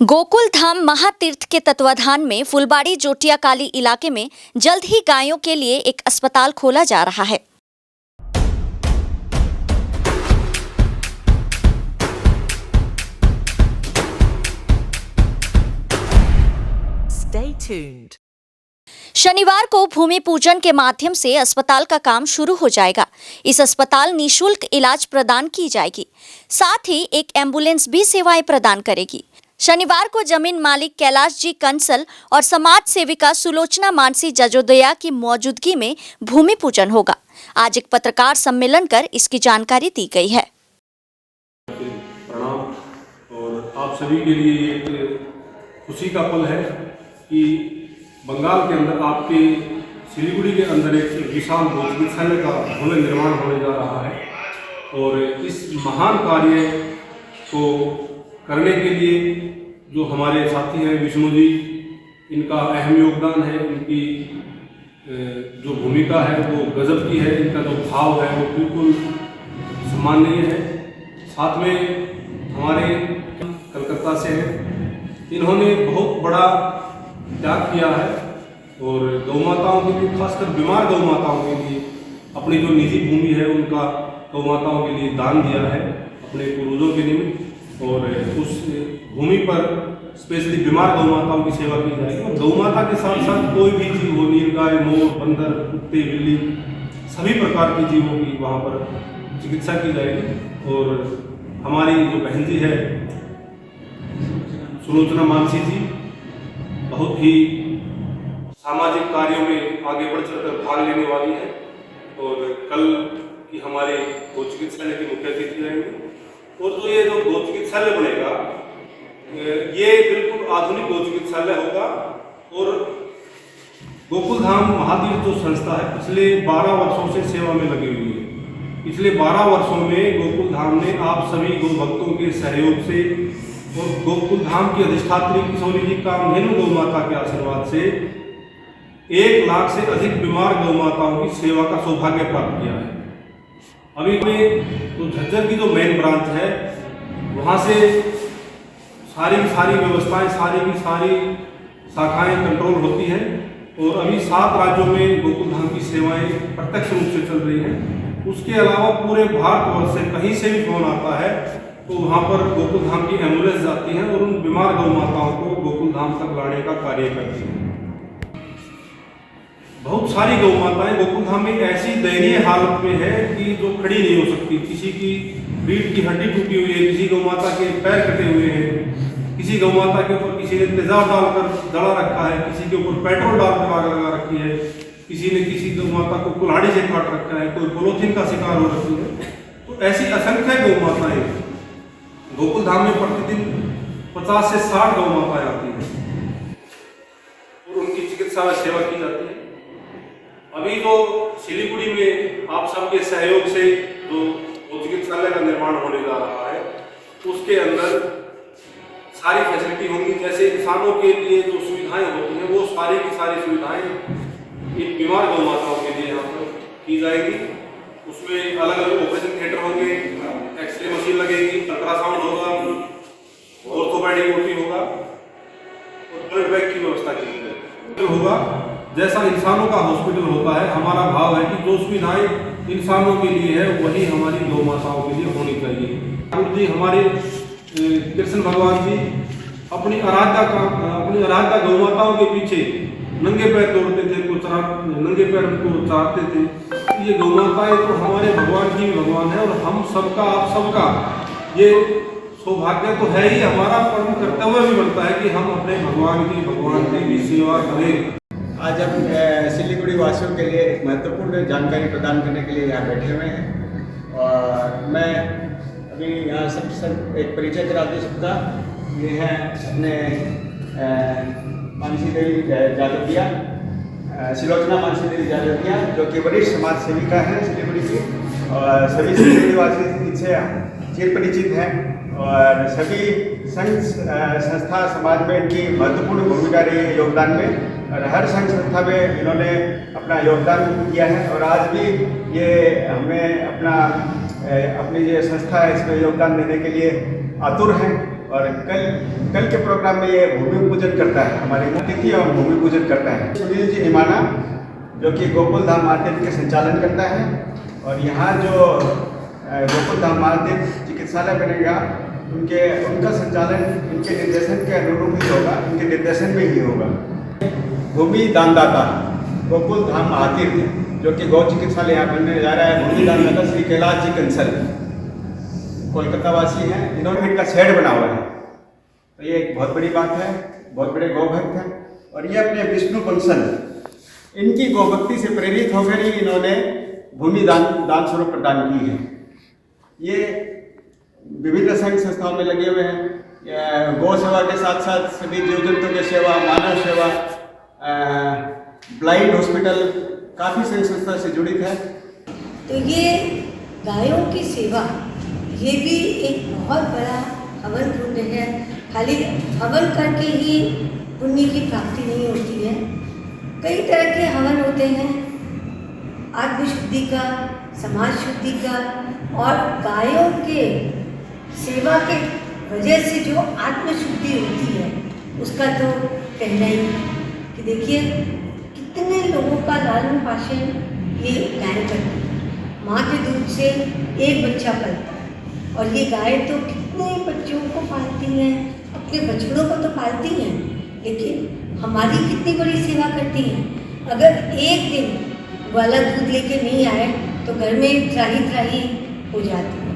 गोकुल धाम महातीर्थ के तत्वाधान में फुलबाड़ी जोटिया काली इलाके में जल्द ही गायों के लिए एक अस्पताल खोला जा रहा है। Stay tuned. शनिवार को भूमि पूजन के माध्यम से अस्पताल का काम शुरू हो जाएगा। इस अस्पताल निःशुल्क इलाज प्रदान की जाएगी, साथ ही एक एम्बुलेंस भी सेवाएं प्रदान करेगी। शनिवार को जमीन मालिक कैलाश जी कंसल और समाज सेविका सुलोचना मानसी जजोदया की मौजूदगी में भूमि पूजन होगा। आज एक पत्रकार सम्मेलन कर इसकी जानकारी दी गई है। प्रणाम। और आप सभी के लिए एक खुशी का पल है कि बंगाल के अंदर आपके सिलीगुड़ी के अंदर एक विशाल चिकित्सालय का भवन निर्माण होने जा रहा है। और इस महान कार्य को करने के लिए जो हमारे साथी हैं विष्णु जी, इनका अहम योगदान है। इनकी जो भूमिका है वो गजब की है। इनका जो भाव है वो बिल्कुल सम्माननीय है। साथ में हमारे कलकत्ता से हैं, इन्होंने बहुत बड़ा त्याग किया है और गौमाताओं के लिए, खासकर बीमार गौमाताओं के लिए अपनी जो निजी भूमि है उनका गौमाताओं के लिए दान दिया है अपने पूर्वजों के निमित्त। और उस भूमि पर स्पेशली बीमार गौमाताओं की सेवा की जाएगी। और गौमाता के साथ साथ कोई भी जीव हो, नीलगाय, मोर, बंदर, कुत्ते, बिल्ली, सभी प्रकार के जीवों की वहाँ पर चिकित्सा की जाएगी। और हमारी जो बहन जी है सुलोचना मानसी जी, बहुत ही सामाजिक कार्यों में आगे बढ़ चढ़कर भाग लेने वाली है। और कल की हमारे गौ चिकित्सालय की मुख्य अतिथि रहेंगे। और जो ये जो गौ चिकित्सालय बनेगा ये बिल्कुल आधुनिक गौ चिकित्सालय होगा। और गोकुल धाम महातीर्थ जो संस्था है पिछले 12 वर्षों से सेवा में लगी हुई है। पिछले 12 वर्षों में गोकुल धाम ने आप सभी गौ भक्तों के सहयोग से और गोकुल धाम की अधिष्ठात्री किशोरी जी कामधेनु गौ माता के आशीर्वाद से 1 लाख से अधिक बीमार गौ माताओं की सेवा का सौभाग्य प्राप्त किया है। अभी में तो झज्जर की जो मेन ब्रांच है वहाँ से सारी की सारी व्यवस्थाएं, सारी की सारी शाखाएं कंट्रोल होती हैं। और अभी 7 राज्यों में गोकुल धाम की सेवाएं प्रत्यक्ष रूप से चल रही हैं। उसके अलावा पूरे भारतवर्ष से कहीं से भी फोन आता है तो वहाँ पर गोकुल धाम की एम्बुलेंस जाती है और उन बीमार गौ माताओं को गोकुल धाम तक लाने का कार्य करती है। बहुत सारी गौ माताएं गोकुल धाम में ऐसी दयनीय हालत में है कि जो खड़ी नहीं हो सकती। किसी की रीढ़ की हड्डी टूटी हुई है, किसी गौ माता के पैर कटे हुए हैं, किसी गौ माता के ऊपर किसी ने तेजाब डालकर दड़ा रखा है, किसी के ऊपर पेट्रोल डालकर आग लगा रखी है, किसी ने किसी गौ माता को कुल्हाड़ी से काट रखा है, कोई पॉलीथीन का शिकार हो रखी है। तो ऐसी असंख्य गौ माताएं गोकुल धाम में प्रतिदिन 50 से 60 गौ माताएं आती हैं और उनकी चिकित्सा में सेवा की जाती है। अभी जो सिलीगुड़ी में आप सबके सहयोग से जो चिकित्सालय का निर्माण होने जा रहा है उसके अंदर सारी फैसिलिटी होंगी। जैसे इंसानों के लिए जो सुविधाएं होती हैं वो सारी की सारी सुविधाएं इन बीमार गौ माताओं के लिए यहाँ पर की जाएगी। उसमें अलग अलग ऑपरेशन थिएटर होंगे, एक्सरे मशीन लगेगी, अल्ट्रासाउंड होगा, ऑर्थोपेडिक ओटी होगा और ब्लड बैंक की व्यवस्था की होगा। जैसा इंसानों का हॉस्पिटल होता है, हमारा भाव है कि जो सुविधाएं इंसानों के लिए है वही हमारी गौ माताओं के लिए होनी चाहिए। ठाकुर जी, हमारे कृष्ण भगवान जी अपनी आराध्या गौ माताओं के पीछे नंगे पैर तोड़ते थे, नंगे पैर उनको चाहते थे। ये गौ माताएं तो हमारे भगवान की भगवान है और हम सबका, आप सबका ये सौभाग्य तो है ही, हमारा परम कर्तव्य भी बनता है कि हम अपने भगवान की भी सेवा करें। आज हम सिलीगुड़ी वासियों के लिए एक महत्वपूर्ण जानकारी प्रदान करने के लिए यहाँ बैठे हुए हैं। और मैं अभी यहाँ सब एक परिचय करा दूँ सबका। ये है अपने मानसी देवी जादवतिया, सुलोचना मानसी देवी जादवतिया, जो कि वरिष्ठ समाज सेविका है सिलीगुड़ी की। और सभी सिलीगुड़ी वासी इनसे चिर परिचित हैं और सभी संघ संस्था समाज में इनकी महत्वपूर्ण भूमिका रही है योगदान में। और हर संघ संस्था में इन्होंने अपना योगदान किया है और आज भी ये हमें अपनी जो संस्था है इसमें योगदान देने के लिए आतुर हैं। और कल के प्रोग्राम में ये भूमि पूजन करता है, हमारे अतिथि और भूमि पूजन करता है सुनील जी निमाना, जो कि गोकुल धाम महातीर्थ के संचालन करता है। और यहाँ जो गोकुल धाम महातीर्थ चिकित्सालय बनेगा, उनका संचालन इनके निर्देशन के अनुरूप ही होगा, इनके निर्देशन में ही होगा। भूमि दानदाता गोकुल धाम महातीर्थ, जो कि गौ चिकित्सालय यहाँ बनने जा रहा है, भूमि दानदाता श्री कैलाश जी कंसल कोलकाता वासी हैं, इन्होंने इनका शेड बना हुआ है। तो ये एक बहुत बड़ी बात है, बहुत बड़े गौ भक्त हैं। और ये अपने विष्णु कंसल, इनकी गौभक्ति से प्रेरित होकर ही इन्होंने भूमि दान स्वरूप प्रदान की है। ये विभिन्न संघ संस्थाओं में लगे हुए हैं, गौ सेवा के साथ साथ सभी जीव जंतु की सेवा, मानव सेवा, ब्लाइंड हॉस्पिटल, काफ़ी संघ संस्था से जुड़ित है। तो ये गायों की सेवा, ये भी एक बहुत बड़ा हवन पुण्य है। खाली हवन करके ही पुण्य की प्राप्ति नहीं होती है, कई तरह के हवन होते हैं, आत्मशुद्धि का, समाज शुद्धि का, और गायों के सेवा के वजह से जो आत्मशुद्धि होती है उसका तो कहना ही कि देखिए कितने लोगों का लालन पालन ये गाय करती है। माँ के दूध से एक बच्चा पलता है, और ये गाय तो कितने बच्चों को पालती हैं, अपने बछड़ों को तो पालती हैं, लेकिन हमारी कितनी बड़ी सेवा करती हैं। अगर एक दिन वाला दूध लेके नहीं आए तो घर में त्राही हो जाती है।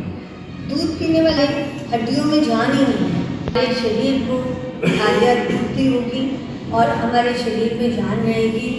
दूध पीने वाले हड्डियों में जान ही नहीं है। हमारे शरीर को खाद्य पूर्ति होगी और हमारे शरीर में जान रहेगी